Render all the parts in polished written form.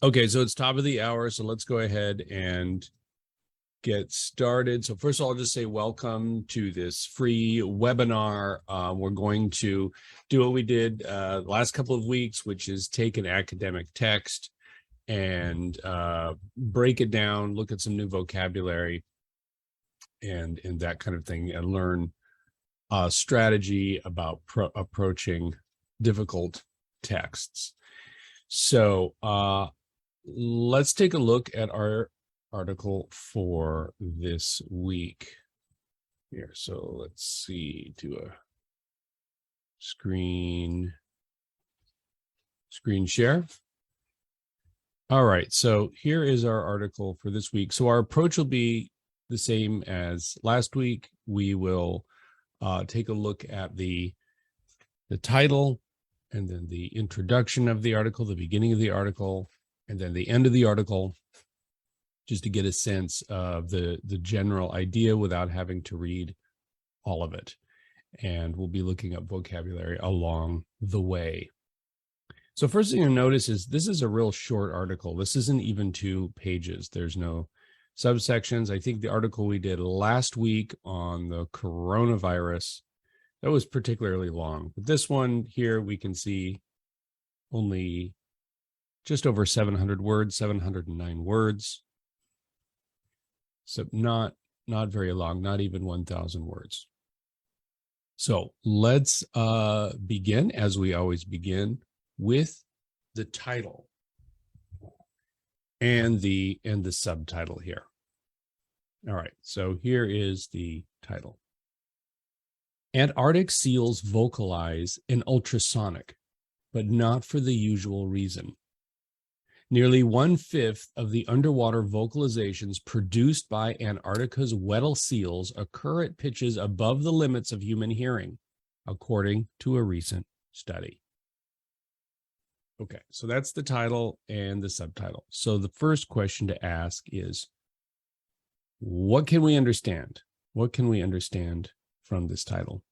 Okay, so it's top of the hour, so let's go ahead and get started. So first of all, I'll just say welcome to this free webinar. We're going to do what we did the last couple of weeks, which is take an academic text and break it down, look at some new vocabulary and that kind of thing, and learn strategy about approaching difficult texts. So let's take a look at our article for this week here. So let's see, do a screen share. All right, so here is our article for this week. So our approach will be the same as last week. We will take a look at the title, and then the introduction of the article, the beginning of the article, and then the end of the article, just to get a sense of the general idea without having to read all of it. And we'll be looking up vocabulary along the way. So first thing you'll notice is this is a real short article. This isn't even 2 pages. There's no subsections. I think the article we did last week on the coronavirus, that was particularly long. But this one here, we can see only just over 700 words, 709 words. So not very long, not even 1,000 words. So let's begin, as we always begin, with the title and the subtitle here. All right, so here is the title. Antarctic seals vocalize in ultrasonic, but not for the usual reason. Nearly 1/5 of the underwater vocalizations produced by Antarctica's Weddell seals occur at pitches above the limits of human hearing, according to a recent study. Okay, so that's the title and the subtitle. So the first question to ask is, what can we understand? What can we understand from this title?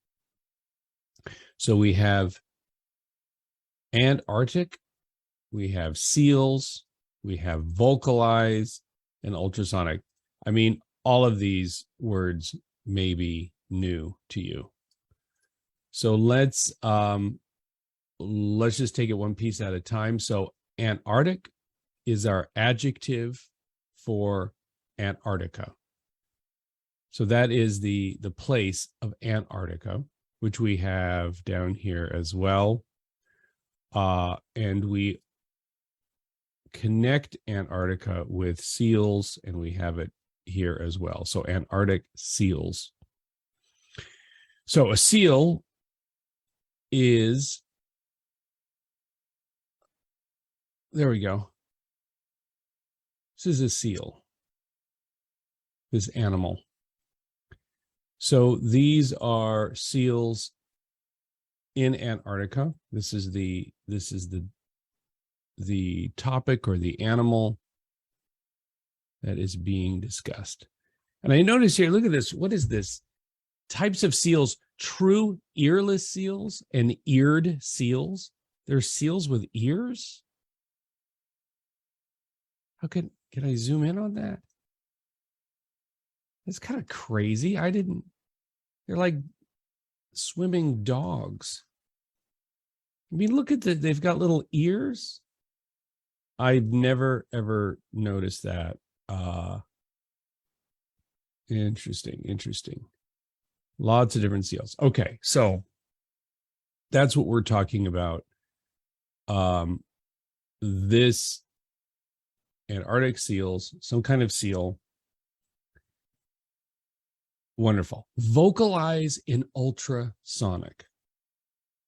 So we have Antarctic, we have seals, we have vocalize, and ultrasonic. I mean, all of these words may be new to you. So let's just take it one piece at a time. So Antarctic is our adjective for Antarctica. So that is the place of Antarctica, which we have down here as well. And we connect Antarctica with seals, and we have it here as well. So Antarctic seals. So a seal is, there we go. This is a seal, this animal. So these are seals in Antarctica. This is the topic or the animal that is being discussed. And I notice here, look at this. What is this? Types of seals: true earless seals and eared seals. There's seals with ears. How can I zoom in on that? It's kind of crazy. They're like swimming dogs. I mean, look at they've got little ears. I've never, ever noticed that. Interesting. Lots of different seals. Okay, so that's what we're talking about. This Antarctic seals, some kind of seal. Wonderful. Vocalize in ultrasonic.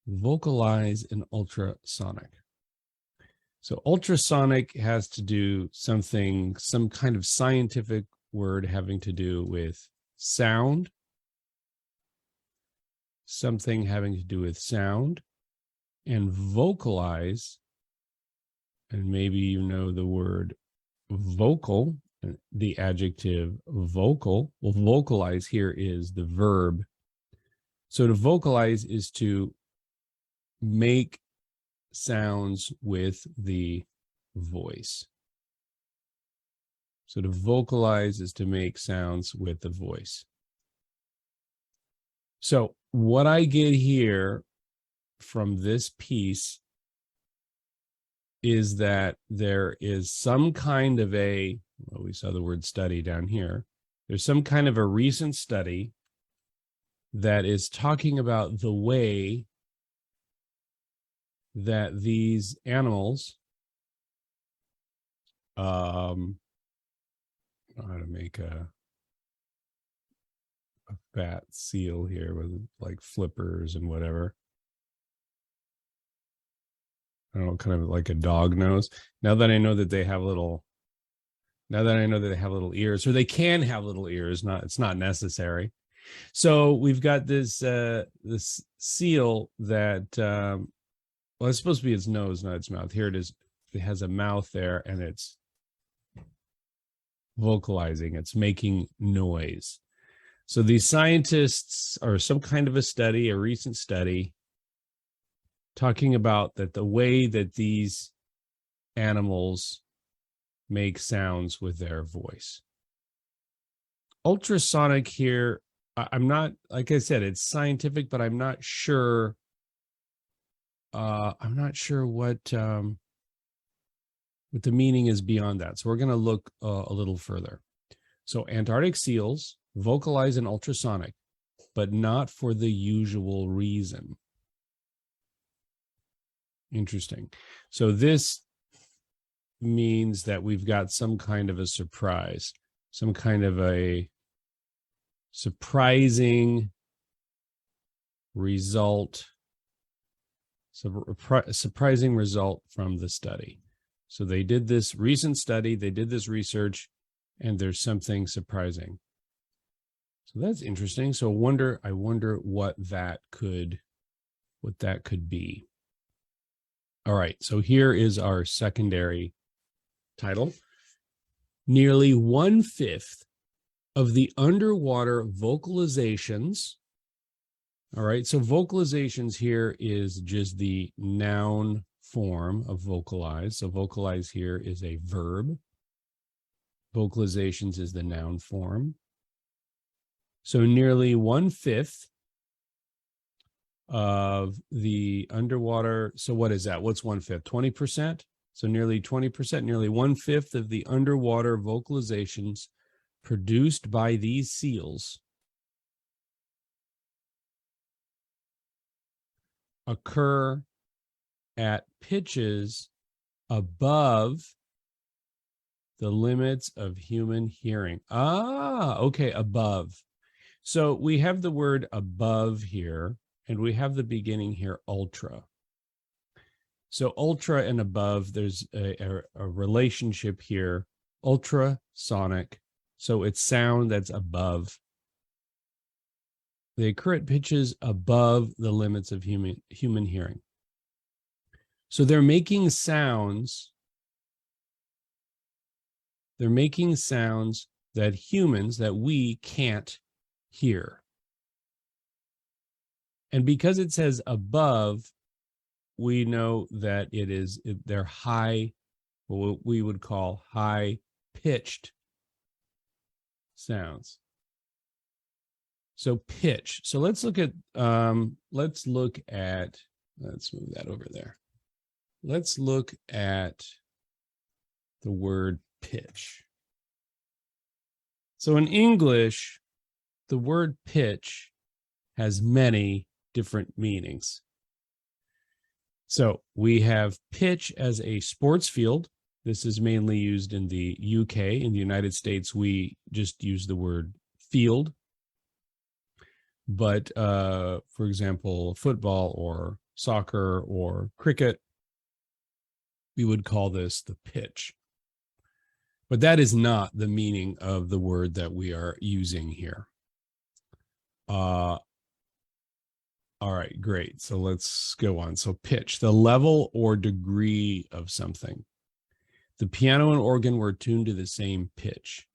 Vocalize in ultrasonic. So ultrasonic has to do some kind of scientific word having to do with sound. Something having to do with sound. And vocalize, and maybe you know the word vocal, the adjective vocal. Well, vocalize here is the verb. So to vocalize is to make sounds with the voice. So to vocalize is to make sounds with the voice. So what I get here from this piece is that there is some kind of well, we saw the word study down here. There's some kind of a recent study that is talking about the way that these animals, how to make a fat seal here with like flippers and whatever. I don't know, kind of like a dog nose. Now that I know that they have little ears, or they can have little ears, it's not necessary. So we've got this this seal that well, it's supposed to be its nose, not its mouth. Here it is. It has a mouth there, and it's vocalizing. It's making noise. So these scientists, or some kind of a recent study, talking about that the way that these animals make sounds with their voice. Ultrasonic here, I'm not, like I said, it's scientific, but I'm not sure. I'm not sure what the meaning is beyond that. So we're going to look a little further. So Antarctic seals vocalize in ultrasonic, but not for the usual reason. Interesting. So this means that we've got some kind of a surprise, some kind of a surprising result, surprising result from the study. So they did this recent study, they did this research, and there's something surprising. So that's interesting. So I wonder what that could be. All right, so here is our secondary title. Nearly 1/5 of the underwater vocalizations. All right, so vocalizations here is just the noun form of vocalize. So vocalize here is a verb. Vocalizations is the noun form. So nearly 1/5 of the underwater. So what is that? What's 1/5? 20%. So nearly 20%, nearly 1/5 of the underwater vocalizations produced by these seals occur at pitches above the limits of human hearing. Okay, above. So we have the word above here, and we have the beginning here, ultra. So ultra and above, there's a relationship here, ultrasonic. So it's sound that's above. They occur at pitches above the limits of human hearing. So they're making sounds. They're making sounds that we can't hear. And because it says above, we know that they're high, what we would call high-pitched sounds. So pitch. So let's look at, let's move that over there. Let's look at the word pitch. So in English, the word pitch has many different meanings. So we have pitch as a sports field. This is mainly used in the UK. In the United States, we just use the word field. But for example, football or soccer or cricket, we would call this the pitch. But that is not the meaning of the word that we are using here. All right, great. So let's go on. So pitch, the level or degree of something. The piano and organ were tuned to the same pitch.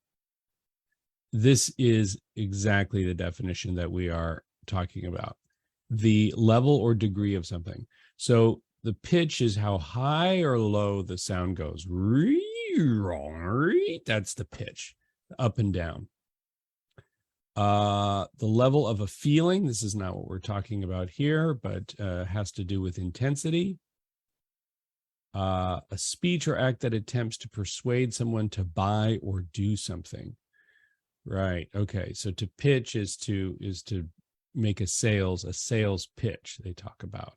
This is exactly the definition that we are talking about. The level or degree of something. So the pitch is how high or low the sound goes. That's the pitch, up and down. The level of a feeling, this is not what we're talking about here, but has to do with intensity. A speech or act that attempts to persuade someone to buy or do something. Right. Okay. So to pitch is to make a sales pitch they talk about.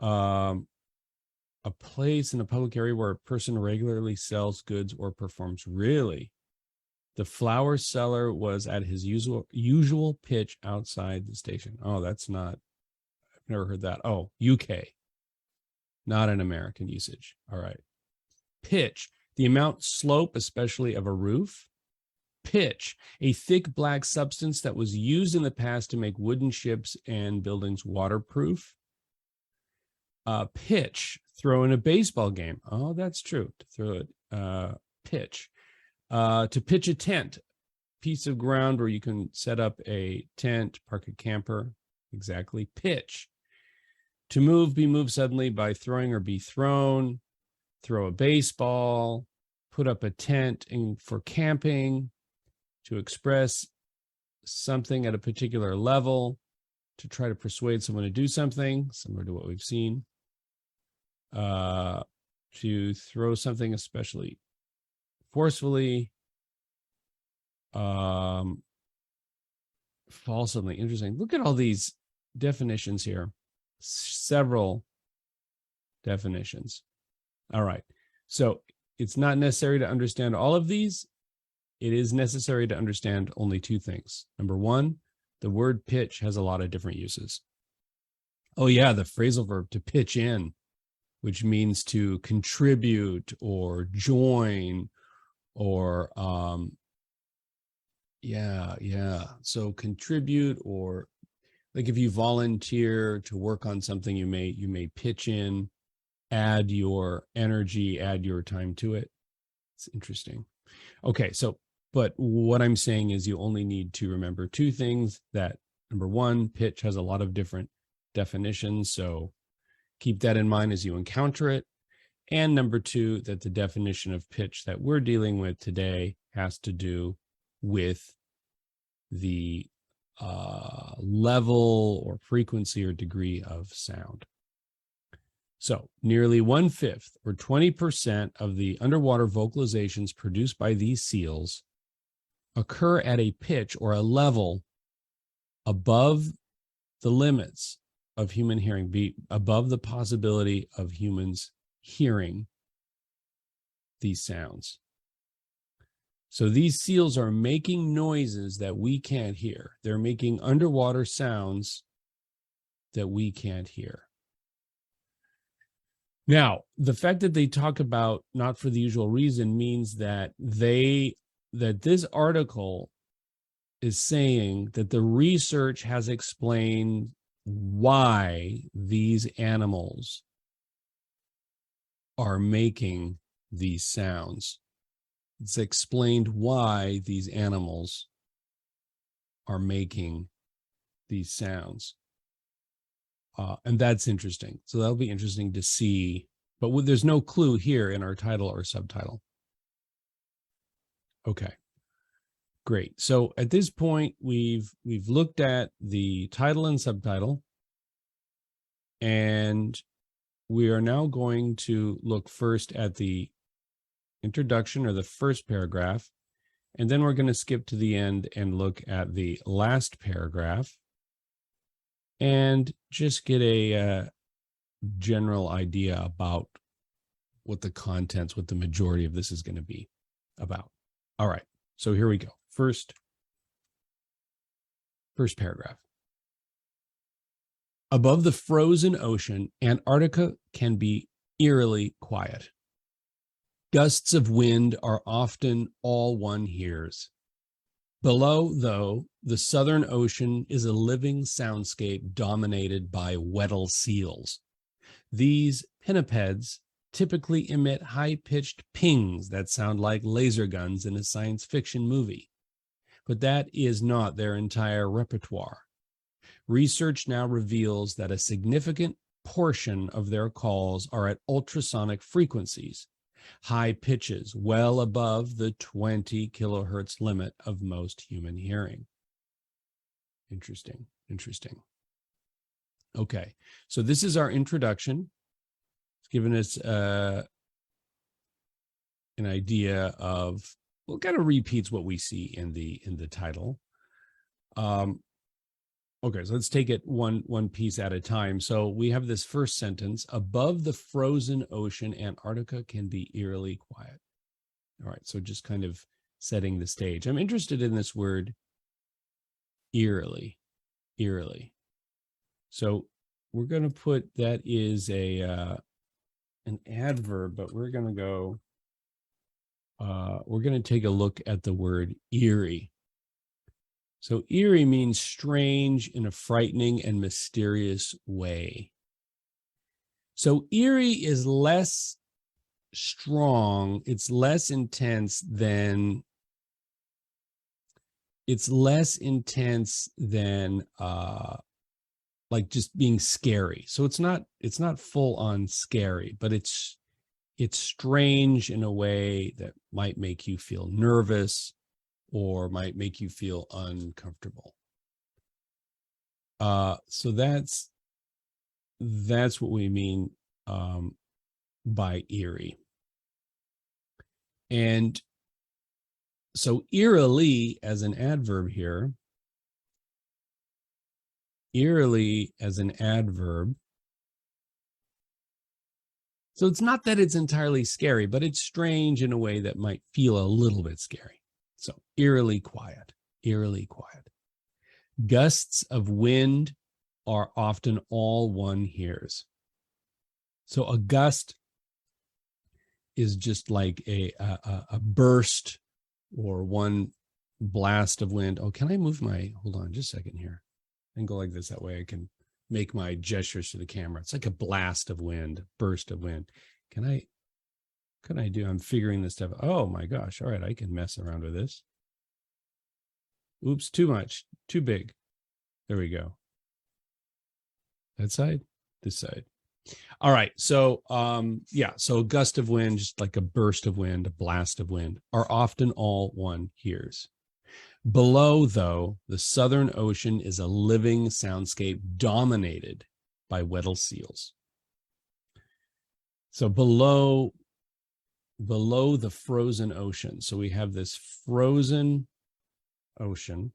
A place in a public area where a person regularly sells goods or performs. Really? The flower seller was at his usual pitch outside the station. Oh, that's not, I've never heard that. Oh, UK. Not an American usage. All right. Pitch, the amount slope, especially of a roof. Pitch, a thick black substance that was used in the past to make wooden ships and buildings waterproof. Pitch, throw in a baseball game. Oh, that's true. To throw it. Pitch. To pitch a tent, piece of ground where you can set up a tent, park a camper. Exactly. Pitch. To move, be moved suddenly by throwing or be thrown. Throw a baseball. Put up a tent for camping. To express something at a particular level. To try to persuade someone to do something, similar to what we've seen. To throw something especially forcefully. Fall something interesting. Look at all these definitions here. Several definitions. All right. So it's not necessary to understand all of these. It is necessary to understand only two things. Number one, the word pitch has a lot of different uses. Oh yeah, the phrasal verb to pitch in, which means to contribute or join or so contribute, or like if you volunteer to work on something, you may pitch in, add your energy, add your time to it. It's interesting. Okay, so but what I'm saying is you only need to remember two things. That number one, pitch has a lot of different definitions, so keep that in mind as you encounter it. And number two, that the definition of pitch that we're dealing with today has to do with the level or frequency or degree of sound. So nearly 1/5 or 20% of the underwater vocalizations produced by these seals occur at a pitch or a level above the limits of human hearing, be above the possibility of humans hearing these sounds. So these seals are making noises that we can't hear. They're making underwater sounds that we can't hear. Now, the fact that they talk about not for the usual reason means that this article is saying that the research has explained why these animals are making these sounds. It's explained why these animals are making these sounds. And that's interesting. So that'll be interesting to see. But there's no clue here in our title or subtitle. Okay, great. So at this point, we've looked at the title and subtitle. And we are now going to look first at the introduction, or the first paragraph, and then we're going to skip to the end and look at the last paragraph and just get a general idea about what the majority of this is going to be about. All right, so here we go. First paragraph. Above the frozen ocean, Antarctica can be eerily quiet. Gusts of wind are often all one hears. Below, though, the Southern Ocean is a living soundscape dominated by Weddell seals. These pinnipeds typically emit high-pitched pings that sound like laser guns in a science fiction movie. But that is not their entire repertoire. Research now reveals that a significant portion of their calls are at ultrasonic frequencies, high pitches well above the 20 kilohertz limit of most human hearing. Interesting, interesting. Okay, so this is our introduction. It's given us an idea of, well, kind of repeats what we see in the title. Okay, so let's take it one piece at a time. So we have this first sentence: above the frozen ocean, Antarctica can be eerily quiet. All right, so just kind of setting the stage. I'm interested in this word eerily, eerily. So we're going to put, that is an adverb, but we're going to go, we're going to take a look at the word eerie. So eerie means strange in a frightening and mysterious way. So eerie is less strong, it's less intense than like just being scary. So it's not full on scary, but it's strange in a way that might make you feel nervous or might make you feel uncomfortable. So that's what we mean by eerie. And so eerily as an adverb here, eerily as an adverb. So it's not that it's entirely scary, but it's strange in a way that might feel a little bit scary. So eerily quiet, eerily quiet. Gusts of wind are often all one hears. So a gust is just like a burst or one blast of wind. Oh, can I move my, hold on just a second here, and go like this? That way I can make my gestures to the camera. It's like a blast of wind, burst of wind. Can I do, I'm figuring this stuff. Oh my gosh. All right. I can mess around with this. Oops, too much, too big. There we go. That side, this side. All right. So, yeah. So a gust of wind, just like a burst of wind, a blast of wind, are often all one hears. Below, though, the Southern Ocean is a living soundscape dominated by Weddell seals. So below the frozen ocean. So we have this frozen ocean,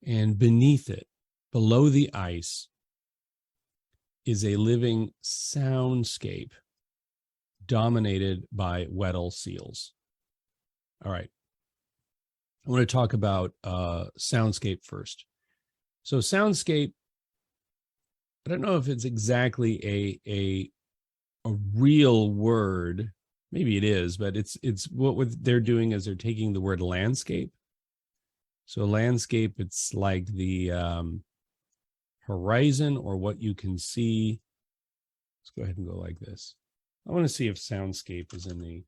and beneath it, below the ice, is a living soundscape dominated by Weddell seals. All right. I want to talk about soundscape first. So soundscape, I don't know if it's exactly a real word. Maybe it is, but it's what they're doing is they're taking the word landscape. So landscape, it's like the horizon or what you can see. Let's go ahead and go like this. I want to see if soundscape is in the,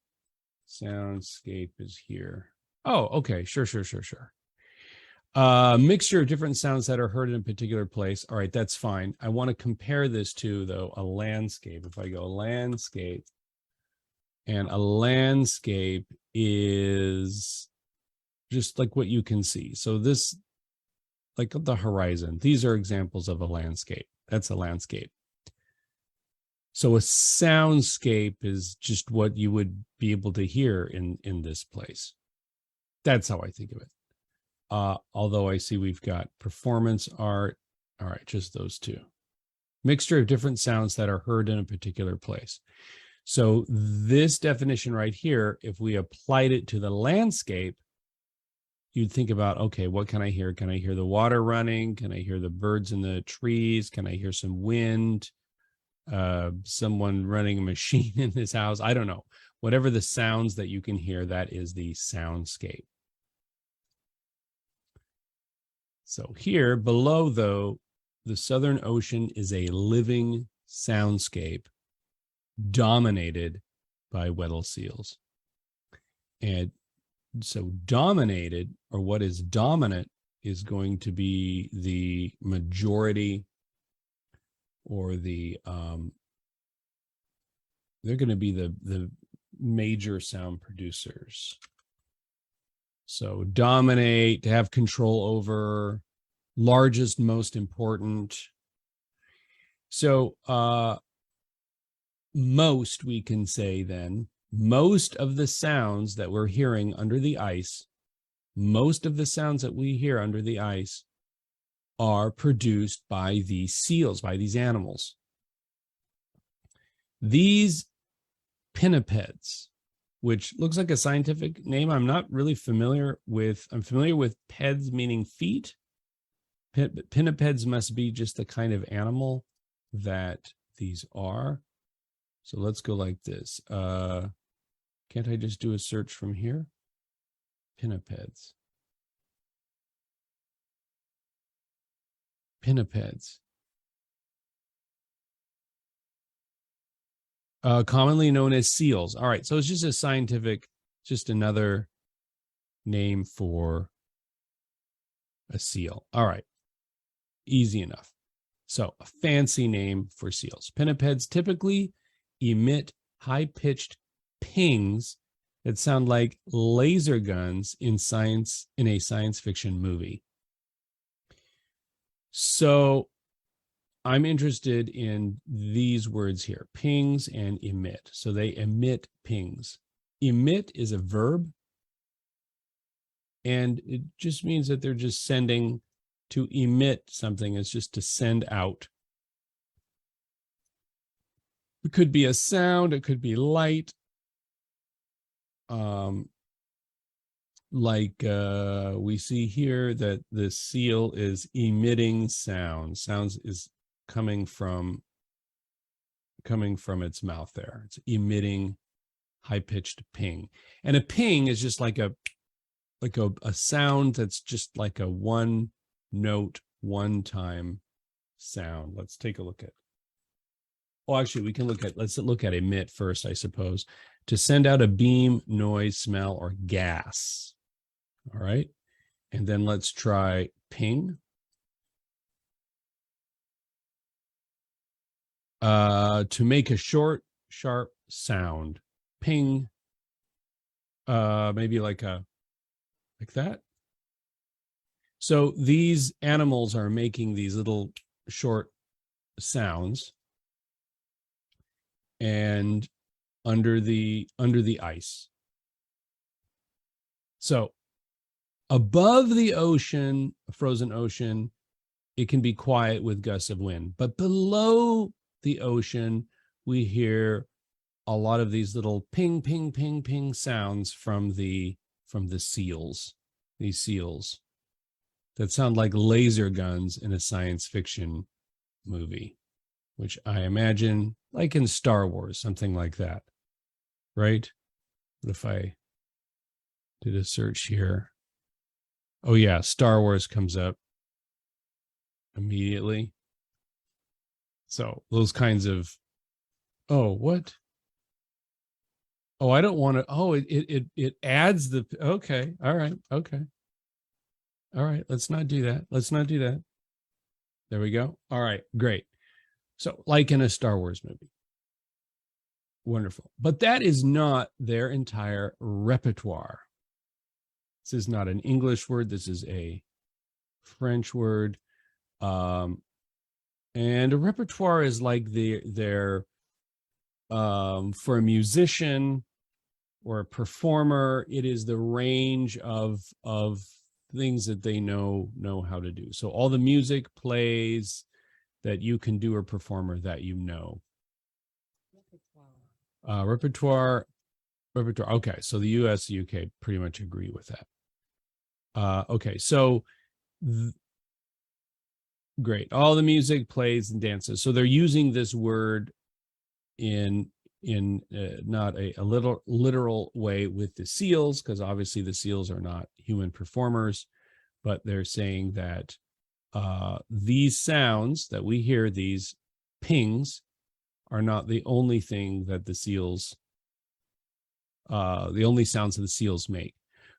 soundscape is here. Oh, okay. Sure. Mixture of different sounds that are heard in a particular place. All right, that's fine. I want to compare this to, though, a landscape. If I go landscape, and a landscape is just like what you can see. So this, like the horizon, these are examples of a landscape. That's a landscape. So a soundscape is just what you would be able to hear in this place. That's how I think of it. Although I see we've got performance art. All right, just those two. Mixture of different sounds that are heard in a particular place. So this definition right here, if we applied it to the landscape, you'd think about, okay, what can I hear? Can I hear the water running? Can I hear the birds in the trees? Can I hear some wind? Someone running a machine in this house? I don't know. Whatever the sounds that you can hear, that is the soundscape. So here below, though, the Southern Ocean is a living soundscape dominated by Weddell seals. And so dominated, or what is dominant, is going to be the majority or they're going to be the major sound producers. So dominate, to have control over, largest, most important. So most, we can say then, most of the sounds that we're hearing under the ice, most of the sounds that we hear under the ice are produced by these seals, by these animals. These pinnipeds, which looks like a scientific name, I'm not really familiar with. I'm familiar with peds meaning feet. Pinnipeds must be just the kind of animal that these are. So let's go like this. Can't I just do a search from here? Pinnipeds. Pinnipeds. Commonly known as seals. All right, so it's just a scientific, just another name for a seal. All right, easy enough. So a fancy name for seals. Pinnipeds typically emit high-pitched pings that sound like laser guns in a science fiction movie. So I'm interested in these words here, pings and emit. So they emit pings. Emit is a verb, and it just means that they're just sending. To emit something is just to send out. It could be a sound, it could be light. We see here that the seal is emitting sound. Sounds is coming from its mouth there. It's emitting high-pitched ping. And a ping is just like a sound that's just like a one note, one time sound. Let's take a look at. Oh, actually, let's look at emit first, I suppose. To send out a beam, noise, smell, or gas. All right. And then let's try ping. To make a short, sharp sound. Ping. Maybe like that. So these animals are making these little short sounds, and under the ice. So above the ocean, a frozen ocean, it can be quiet with gusts of wind. But below the ocean, we hear a lot of these little ping, ping, ping, ping sounds from the seals, these seals that sound like laser guns in a science fiction movie, which I imagine like in Star Wars, something like that, right? What if I did a search here? Oh yeah, Star Wars comes up immediately. So those kinds of, oh, what? Oh, I don't want to, oh, it adds the, okay, all right, okay. All right, let's not do that. Let's not do that. There we go. All right, great. So like in a Star Wars movie. Wonderful. But that is not their entire repertoire. This is not an English word. This is a French word. And a repertoire is like their for a musician or a performer, it is the range of things that they know how to do. So all the music plays that you can do or performer that you know. Repertoire. Okay, so the US, the UK pretty much agree with that. Okay, so great. All the music plays and dances. So they're using this word in not a literal way with the seals, because obviously the seals are not human performers, but they're saying that these sounds that we hear, these pings, are not the only thing that the seals, the only sounds that the seals make.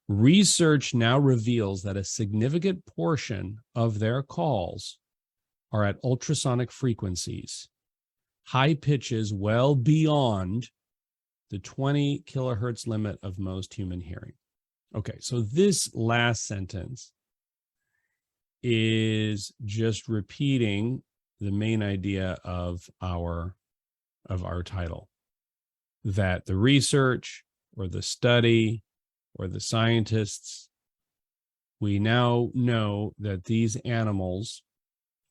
Research now reveals that a significant portion of their calls are at ultrasonic frequencies, high pitches well beyond the 20 kilohertz limit of most human hearing. Okay, so this last sentence is just repeating the main idea of our title, that the research or the study or the scientists, we now know that these animals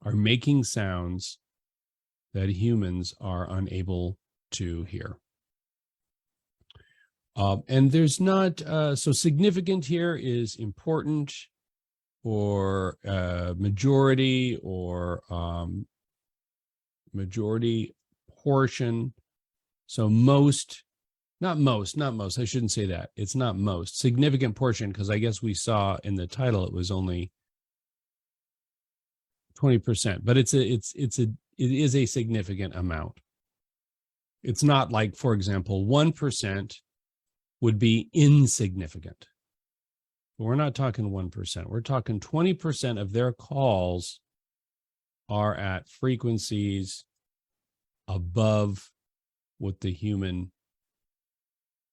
are making sounds that humans are unable to hear. And there's not, so significant here is important, or majority, or majority portion. So most, not most, I shouldn't say that. It's not most. Significant portion, because I guess we saw in the title it was only 20%, but it is a significant amount. It's not like, for example, 1% would be insignificant. But we're not talking 1%. We're talking 20% of their calls are at frequencies above what the human,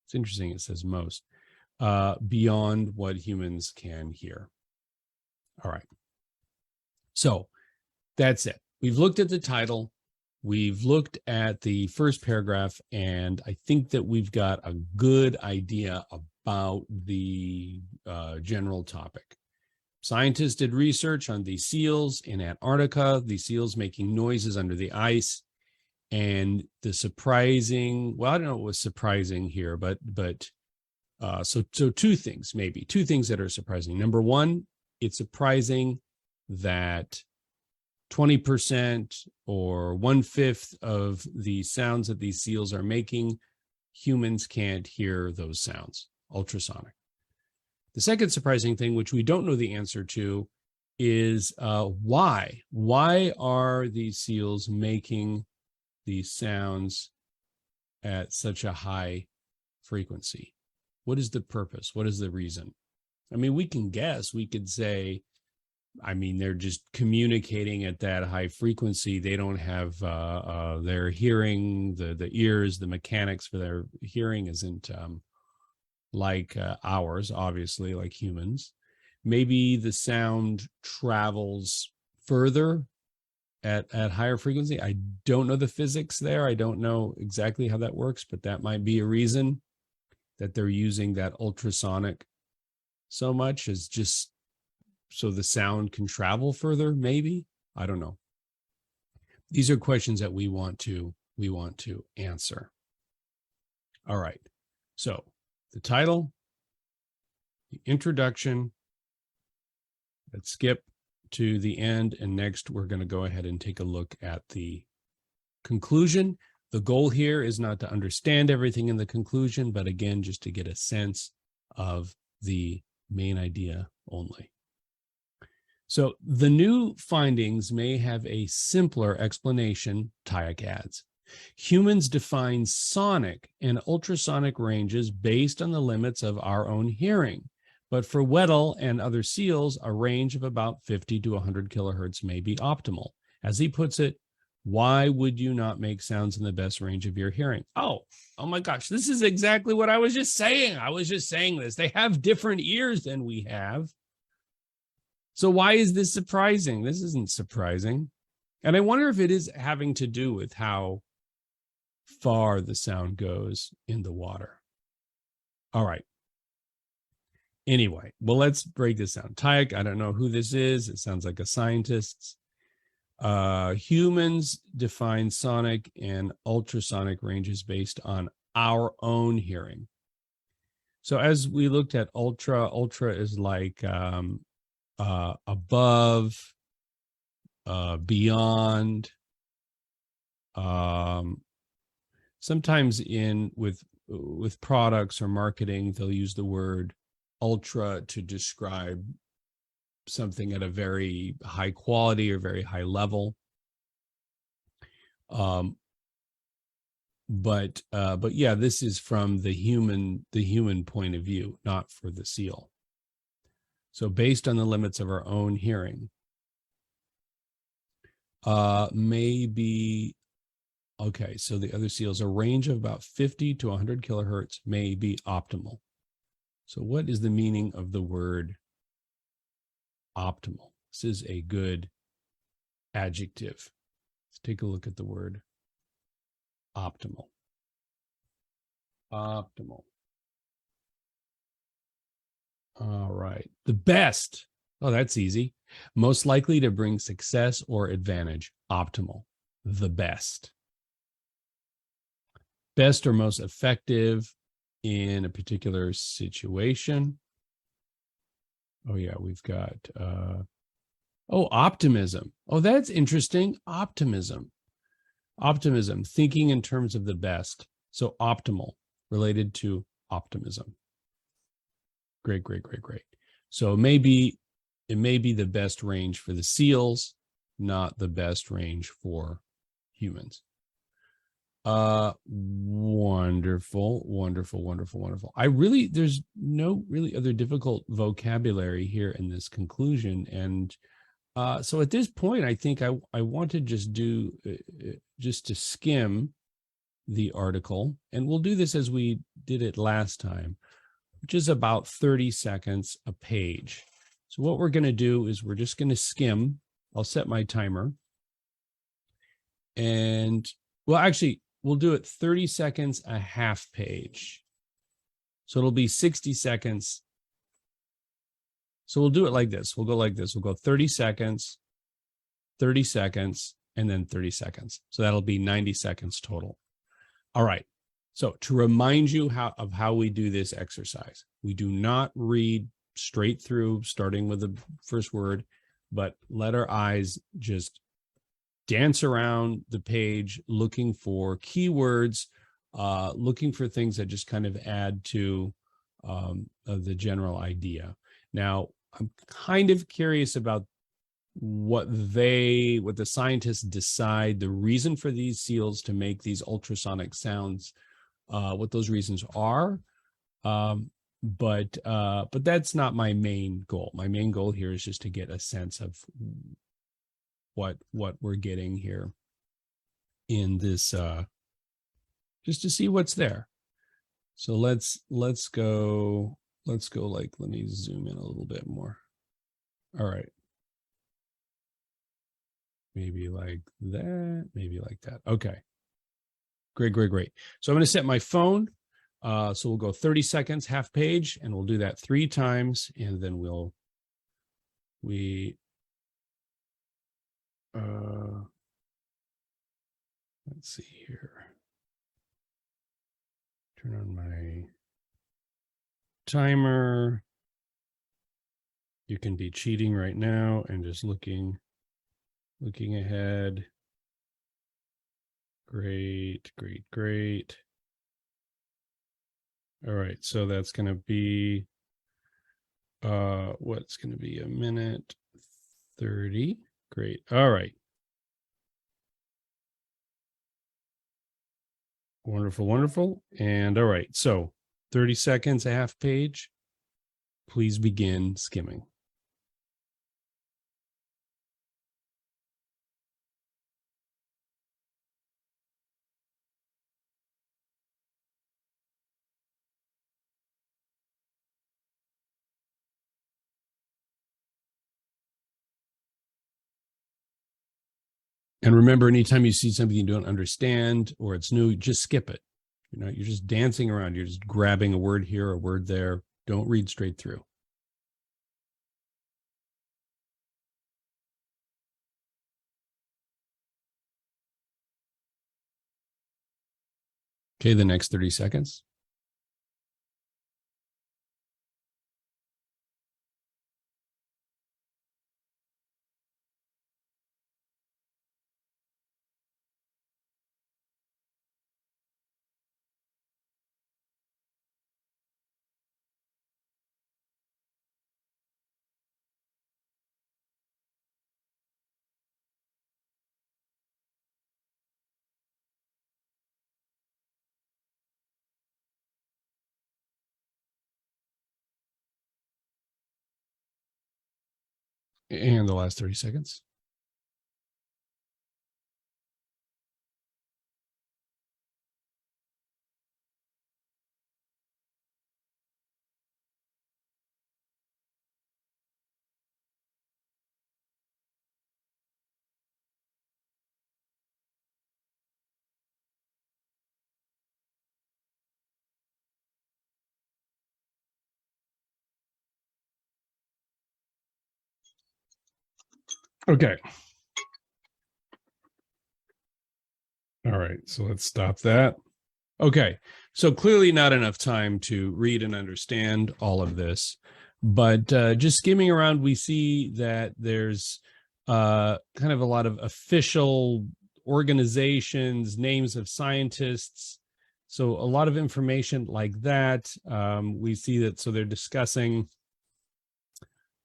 it's interesting, it says most, beyond what humans can hear. All right. So that's it. We've looked at the title. We've looked at the first paragraph, and I think that we've got a good idea about the general topic. Scientists did research on these seals in Antarctica, these seals making noises under the ice, and the surprising, well, I don't know what was surprising here, but so two things that are surprising. Number one, it's surprising that 20% or 1/5 of the sounds that these seals are making, humans can't hear those sounds, ultrasonic. The second surprising thing, which we don't know the answer to, is why? Why are these seals making these sounds at such a high frequency? What is the purpose? What is the reason? I mean, we can guess. We could say, I mean, they're just communicating at that high frequency. They don't have their hearing, the ears, the mechanics for their hearing isn't like ours, obviously, like humans. Maybe the sound travels further at higher frequency. I don't know the physics there. I don't know exactly how that works, but that might be a reason that they're using that ultrasonic so much, is just so the sound can travel further, maybe. I don't know. These are questions that we want to answer. All right. So the title, the introduction. Let's skip to the end, and next we're going to go ahead and take a look at the conclusion. The goal here is not to understand everything in the conclusion, but again, just to get a sense of the main idea only. So the new findings may have a simpler explanation, Tyack adds. Humans define sonic and ultrasonic ranges based on the limits of our own hearing. But for Weddell and other seals, a range of about 50 to 100 kilohertz may be optimal. As he puts it, why would you not make sounds in the best range of your hearing? Oh my gosh, this is exactly what I was just saying. I was just saying this. They have different ears than we have. So why is this surprising? This isn't surprising. And I wonder if it is having to do with how far the sound goes in the water. All right. Anyway, well, let's break this down. Tyack, I don't know who this is. It sounds like a scientist. Humans define sonic and ultrasonic ranges based on our own hearing. So as we looked at ultra is like above, beyond. Sometimes with products or marketing, they'll use the word ultra to describe something at a very high quality or very high level. But yeah, this is from the human point of view, not for the seal. So based on the limits of our own hearing. Maybe, okay, so the other seals, a range of about 50 to 100 kilohertz may be optimal. So what is the meaning of the word optimal? This is a good adjective. Let's take a look at the word optimal. Optimal. All right. The best. Oh, that's easy. Most likely to bring success or advantage. Optimal. The best. Best or most effective in a particular situation. Oh, yeah, we've got optimism. Oh, that's interesting. Optimism. Optimism, thinking in terms of the best. So optimal, related to optimism. Great, great, great, great. So maybe it may be the best range for the seals, not the best range for humans. Wonderful, wonderful, wonderful, wonderful. There's no really other difficult vocabulary here in this conclusion. And so at this point, I think I want to just do just to skim the article, and we'll do this as we did it last time, which is about 30 seconds a page. So what we're going to do is we're just going to skim. I'll set my timer. And well, actually, we'll do it 30 seconds a half page. So it'll be 60 seconds. So we'll do it like this. We'll go like this. We'll go 30 seconds, 30 seconds, and then 30 seconds. So that'll be 90 seconds total. All right. So to remind you of how we do this exercise, we do not read straight through, starting with the first word, but let our eyes just dance around the page, looking for keywords, looking for things that just kind of add to the general idea. Now, I'm kind of curious about what the scientists decide the reason for these seals to make these ultrasonic sounds, what those reasons are. But that's not my main goal. My main goal here is just to get a sense of what we're getting here in this, just to see what's there. So let's go, like, let me zoom in a little bit more. All right. Maybe like that, maybe like that. Okay. Great, great, great. So I'm going to set my phone. So we'll go 30 seconds, half page, and we'll do that 3 times. And then let's see here. Turn on my timer. You can be cheating right now and just looking ahead. Great, great, great. All right, so that's going to be what's going to be a minute 30. Great. All right. Wonderful, wonderful. And all right, so 30 seconds, a half page. Please begin skimming. And remember, anytime you see something you don't understand or it's new, just skip it. You're just dancing around. You're just grabbing a word here, a word there. Don't read straight through. Okay, the next 30 seconds. And the last 30 seconds. Okay. All right. So let's stop that. Okay. So clearly not enough time to read and understand all of this. But just skimming around, we see that there's kind of a lot of official organizations, names of scientists. So a lot of information like that. We see that. So they're discussing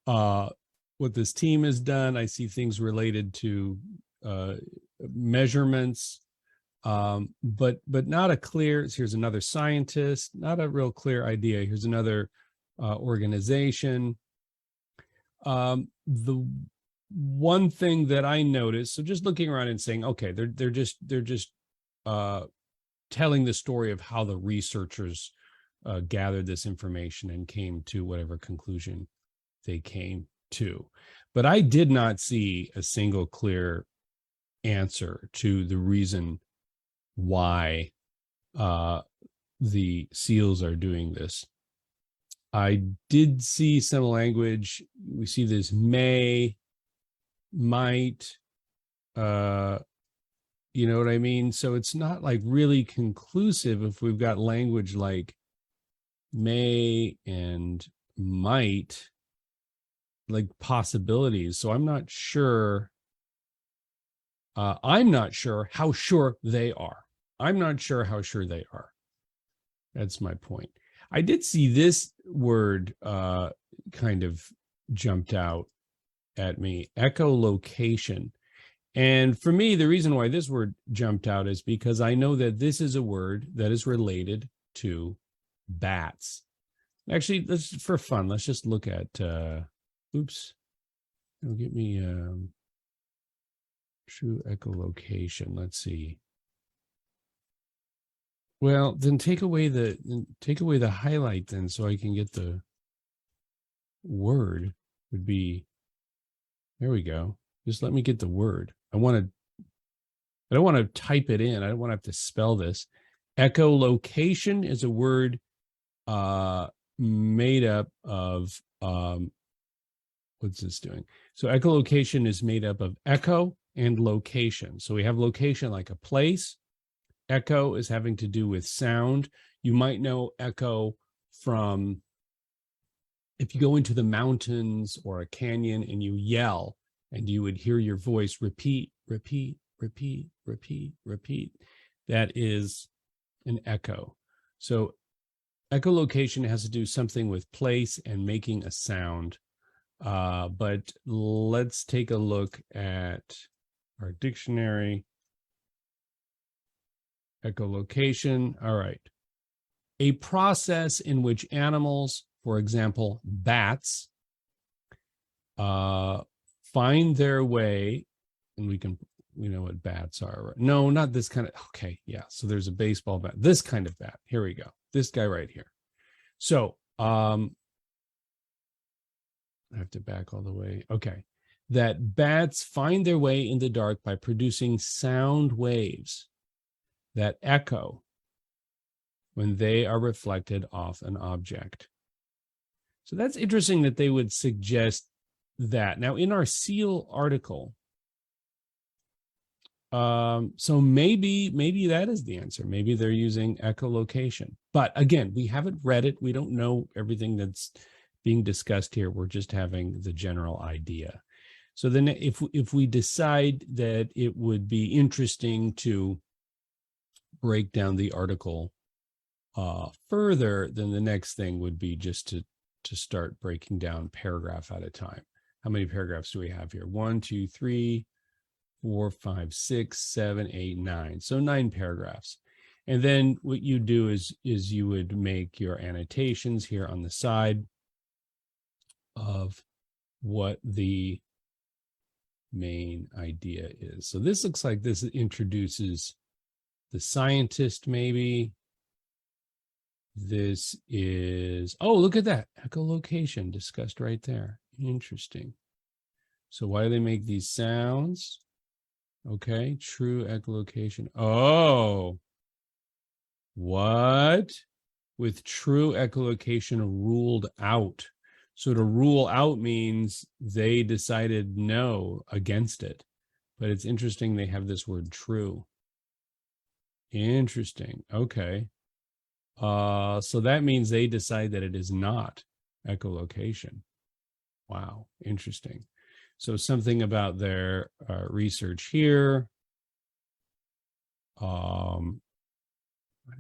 what this team has done. I see things related to measurements, but not a clear. Here's another scientist, not a real clear idea. Here's another organization. The one thing that I noticed, so just looking around and saying, okay, they're just telling the story of how the researchers gathered this information and came to whatever conclusion they came to. But I did not see a single clear answer to the reason why the SEALs are doing this. I did see some language. We see this may, might, you know what I mean? So it's not like really conclusive if we've got language like may and might, like possibilities. So I'm not sure. I'm not sure how sure they are. I'm not sure how sure they are. That's my point. I did see this word kind of jumped out at me, echolocation. And for me, the reason why this word jumped out is because I know that this is a word that is related to bats. Actually, let's, for fun, let's just look at, oops, it'll get me true echolocation. Let's see. Well, then take away the highlight then, so I can get the word. Would be, there we go. Just let me get the word. I don't want to type it in. I don't want to have to spell this. Echolocation is a word made up of what's this doing? So echolocation is made up of echo and location. So we have location like a place. Echo is having to do with sound. You might know echo from if you go into the mountains or a canyon and you yell and you would hear your voice repeat, repeat, repeat, repeat, repeat. That is an echo. So echolocation has to do something with place and making a sound. But let's take a look at our dictionary. Echolocation. All right. A process in which animals, for example, bats, find their way, and we know what bats are. Right? No, not this kind of, okay, yeah. So there's a baseball bat, this kind of bat. Here we go. This guy right here. So I have to back all the way. Okay. That bats find their way in the dark by producing sound waves that echo when they are reflected off an object. So that's interesting that they would suggest that. Now, in our SEAL article, so maybe that is the answer. Maybe they're using echolocation. But again, we haven't read it. We don't know everything that's being discussed here. We're just having the general idea. So then if we decide that it would be interesting to break down the article further, then the next thing would be just to start breaking down paragraph at a time. How many paragraphs do we have here? 1, 2, 3, 4, 5, 6, 7, 8, 9. So 9 paragraphs. And then what you do is you would make your annotations here on the side of what the main idea is. So this looks like this introduces the scientist, maybe. This is, oh, look at that. Echolocation discussed right there. Interesting. So why do they make these sounds? Okay, true echolocation. Oh, what? With true echolocation ruled out. So to rule out means they decided no against it. But it's interesting they have this word true. Interesting. Okay. So that means they decide that it is not echolocation. Wow, interesting. So something about their research here. What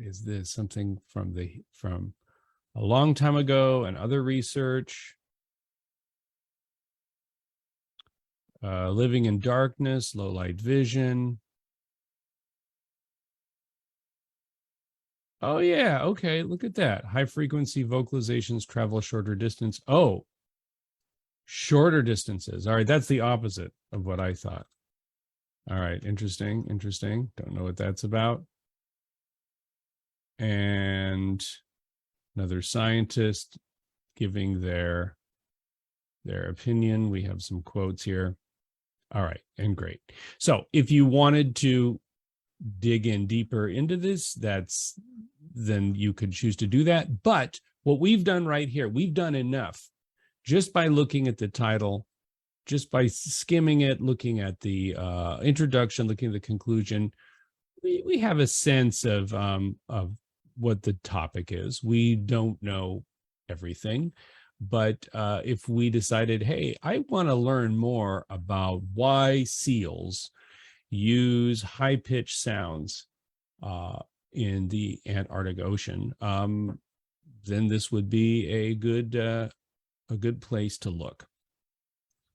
is this? Something from a long time ago and other research. Living in darkness, low light vision. Oh yeah, okay, look at that. High frequency vocalizations travel shorter distance. Oh, shorter distances. All right, that's the opposite of what I thought. All right, interesting, interesting. Don't know what that's about. And another scientist giving their opinion. We have some quotes here. All right, and great. So if you wanted to dig in deeper into this, then you could choose to do that. But what we've done right here, we've done enough just by looking at the title, just by skimming it, looking at the introduction, looking at the conclusion. We have a sense of what the topic is. We don't know everything, but if we decided, hey, I want to learn more about why seals use high-pitched sounds in the Antarctic Ocean, then this would be a good place to look.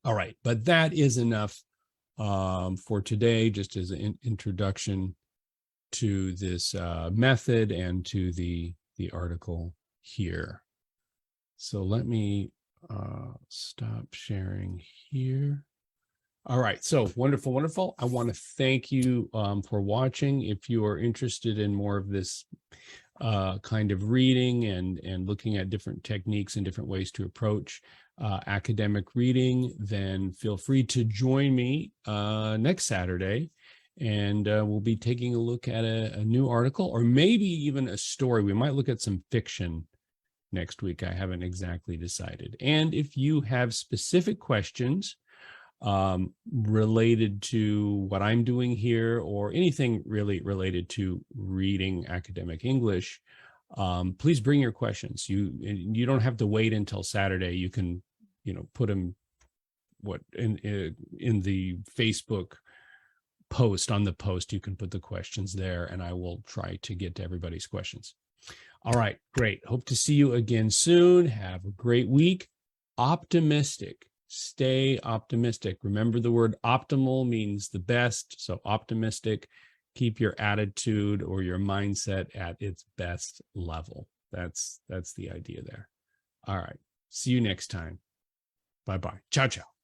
All right, but that is enough for today, just as an introduction to this method and to the article here. So let me stop sharing here. All right, so wonderful, wonderful. I want to thank you for watching. If you are interested in more of this kind of reading and looking at different techniques and different ways to approach academic reading, then feel free to join me next Saturday. And we'll be taking a look at a new article, or maybe even a story. We might look at some fiction next week. I haven't exactly decided. And if you have specific questions related to what I'm doing here, or anything really related to reading academic English, please bring your questions. You don't have to wait until Saturday. You can, put them in the Facebook post. On the post, you can put the questions there, and I will try to get to everybody's questions. All right, great. Hope to see you again soon. Have a great week. Optimistic. Stay optimistic. Remember, the word optimal means the best. So optimistic. Keep your attitude or your mindset at its best level. That's the idea there. All right. See you next time. Bye-bye. Ciao, ciao.